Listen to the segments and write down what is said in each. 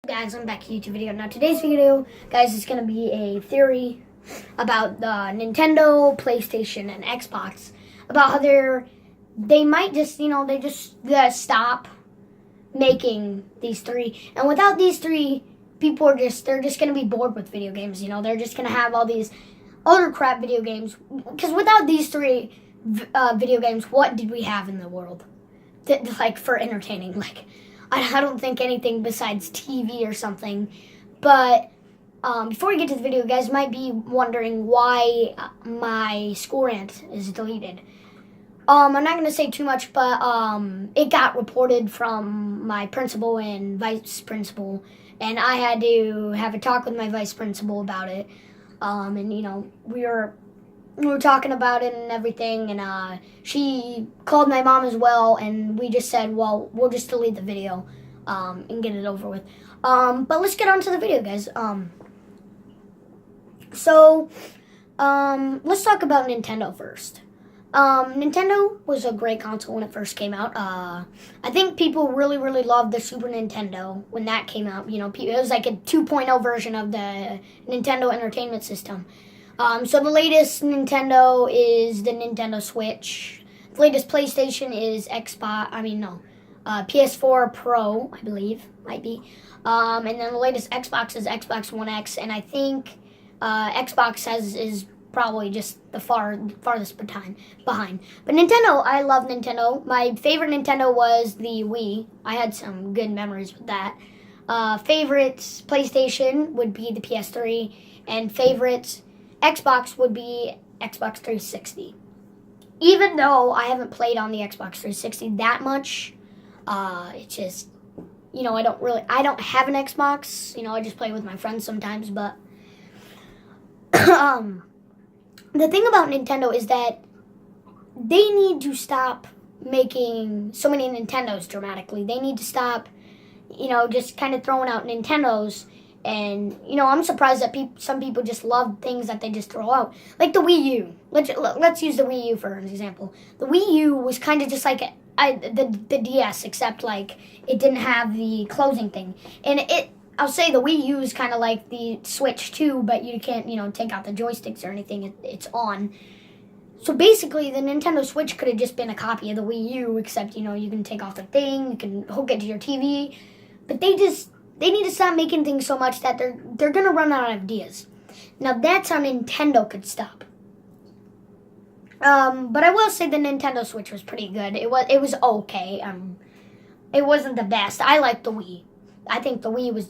Guys, I'm back to YouTube video. Now today's video, guys, is going to be a theory about the Nintendo, PlayStation, and Xbox. About how they might just, they just stop making these three. And without these three, they're just going to be bored with video games. They're just going to have all these other crap video games. Because without these three video games, what did we have in the world? For entertaining, I don't think anything besides TV or something. But before we get to the video, you guys might be wondering why my school rant is deleted. I'm not going to say too much, but it got reported from my principal and vice principal, and I had to have a talk with my vice principal about it. And we were talking about it and everything, and she called my mom as well, and we just said, well, we'll just delete the video and get it over with. But let's get on to the video, guys. Let's talk about Nintendo first. Nintendo was a great console when it first came out. I think people really, really loved the Super Nintendo when that came out. It was like a 2.0 version of the Nintendo Entertainment System. So the latest Nintendo is the Nintendo Switch. The latest PlayStation is PS4 Pro, I believe, might be. And then the latest Xbox is Xbox One X, and I think Xbox is probably just the farthest behind. But Nintendo, I love Nintendo. My favorite Nintendo was the Wii. I had some good memories with that. Favorites PlayStation would be the PS3, and favorites Xbox would be Xbox 360. Even though I haven't played on the Xbox 360 that much, it's just, I don't have an Xbox. I just play with my friends sometimes, but the thing about Nintendo is that they need to stop making so many Nintendos dramatically. They need to stop, just kind of throwing out Nintendos. And, I'm surprised that some people just love things that they just throw out. Like the Wii U. Let's use the Wii U for an example. The Wii U was kind of just like the DS, except, it didn't have the closing thing. And I'll say the Wii U is kind of like the Switch too, but you can't, take out the joysticks or anything. It's on. So basically, the Nintendo Switch could have just been a copy of the Wii U, except, you can take off the thing, you can hook it to your TV. But they need to stop making things so much that they're going to run out of ideas. Now, that's how Nintendo could stop. But I will say the Nintendo Switch was pretty good. It was okay. It wasn't the best. I liked the Wii. I think the Wii was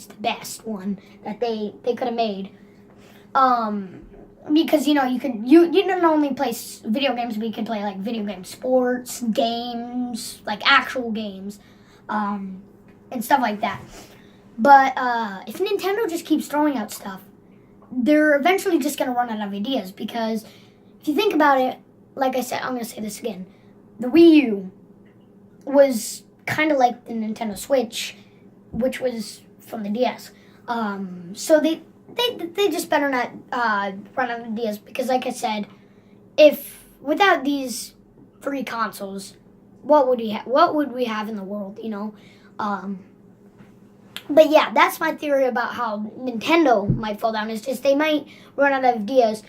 the best one that they could have made. Because, you didn't only play video games, but you could play, video game sports, games, actual games, and stuff like that. But if Nintendo just keeps throwing out stuff, they're eventually just going to run out of ideas. Because if you think about it, like I said, I'm going to say this again. The Wii U was kind of like the Nintendo Switch, which was from the DS. So they just better not run out of ideas. Because like I said, if without these three consoles, what would we have in the world, But yeah, that's my theory about how Nintendo might fall down. It's just they might run out of ideas.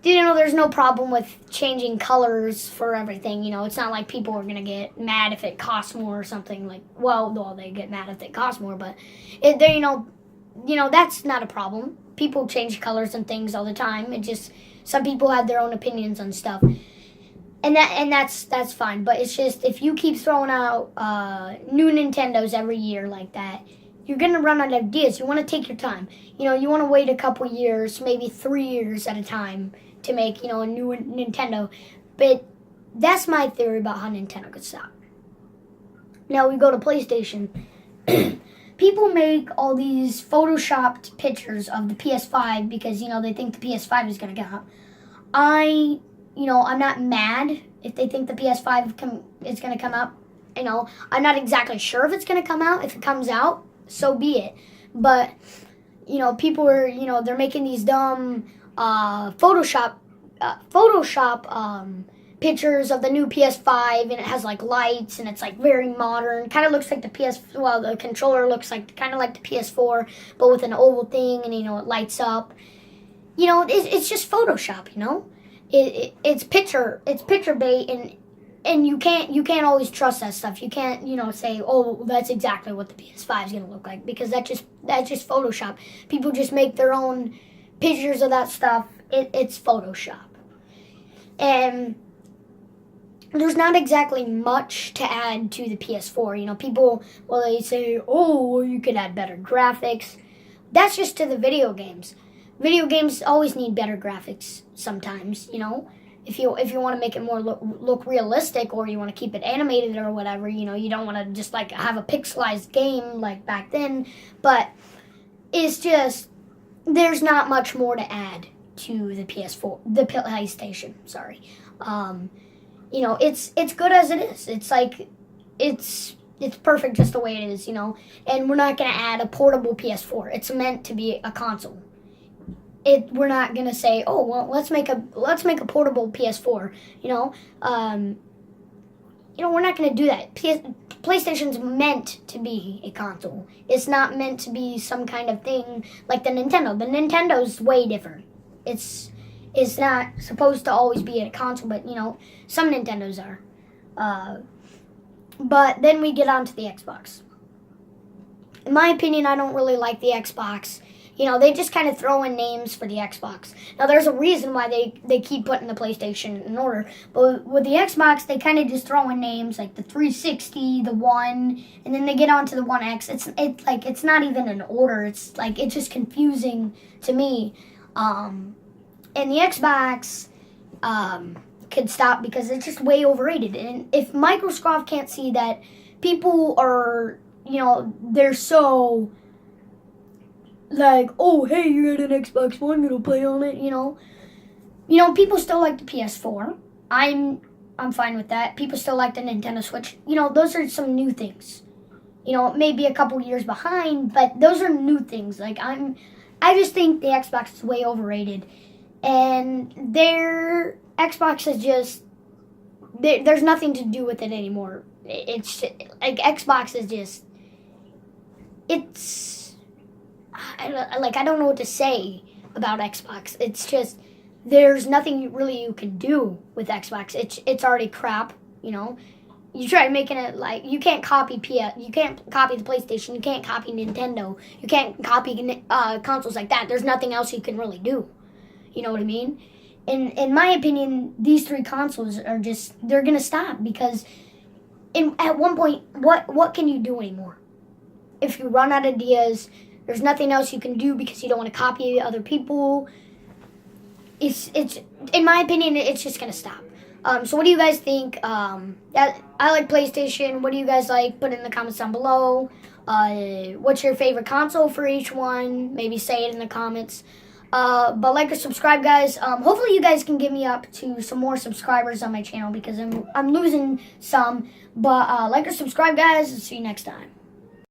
There's no problem with changing colors for everything. It's not like people are gonna get mad if it costs more or something. They get mad if it costs more, but that's not a problem. People change colors and things all the time. It just some people have their own opinions on stuff. And that's fine, but it's just if you keep throwing out new Nintendos every year like that, you're gonna run out of ideas. You want to take your time. You want to wait a couple years, maybe 3 years at a time, to make a new Nintendo. But that's my theory about how Nintendo could stop. Now we go to PlayStation. People make all these photoshopped pictures of the PS5 because they think the PS5 is gonna come out. I'm not mad if they think the PS5 is going to come out. I'm not exactly sure if it's going to come out. If it comes out, so be it. But, people are, they're making these dumb Photoshop pictures of the new PS5, and it has like lights, and it's like very modern. Kind of looks like the controller looks like kind of like the PS4, but with an oval thing, and it lights up. It's just Photoshop. It's picture bait, and you can't always trust that stuff. You can't say, oh, that's exactly what the PS5 is gonna look like, because that's just Photoshop. People just make their own pictures of that stuff. It's Photoshop, and there's not exactly much to add to the PS4. People, they say, oh, you could add better graphics. That's just to the video games. Video games always need better graphics sometimes, If you want to make it more look realistic, or you want to keep it animated or whatever, you don't want to just like have a pixelized game like back then. But it's just, there's not much more to add to the PlayStation, sorry. It's good as it is. It's like, it's perfect just the way it is, And we're not going to add a portable PS4. It's meant to be a console. We're not going to say, oh, well, let's make a portable PS4, we're not going to do that. PlayStation's meant to be a console. It's not meant to be some kind of thing like the Nintendo. The Nintendo's way different. It's not supposed to always be a console, but, some Nintendos are. But then we get on to the Xbox. In my opinion, I don't really like the Xbox. They just kind of throw in names for the Xbox. Now, there's a reason why they keep putting the PlayStation in order. But with the Xbox, they kind of just throw in names like the 360, the One, and then they get on to the One X. It's not even in order. It's just confusing to me. And the Xbox could stop, because it's just way overrated. And if Microsoft can't see that people are, they're so like, oh, hey, you got an Xbox One, gonna play on it, people still like the PS4. I'm fine with that. People still like the Nintendo Switch. Those are some new things. Maybe a couple years behind, but those are new things. I just think the Xbox is way overrated, and their Xbox is just, there's nothing to do with it anymore. It's like, Xbox is just, I don't know what to say about Xbox. It's just, there's nothing really you can do with Xbox. It's already crap, You try making it like, you can't copy you can't copy the PlayStation, you can't copy Nintendo, you can't copy consoles like that. There's nothing else you can really do. You know what I mean? In my opinion, these three consoles are just, they're gonna stop, because at one point, what can you do anymore? If you run out of ideas, there's nothing else you can do, because you don't want to copy other people. It's in my opinion, it's just gonna stop. So what do you guys think? I like PlayStation. What do you guys like? Put it in the comments down below. What's your favorite console for each one? Maybe say it in the comments. But like or subscribe, guys. Hopefully you guys can get me up to some more subscribers on my channel, because I'm losing some. But like or subscribe, guys. See you next time.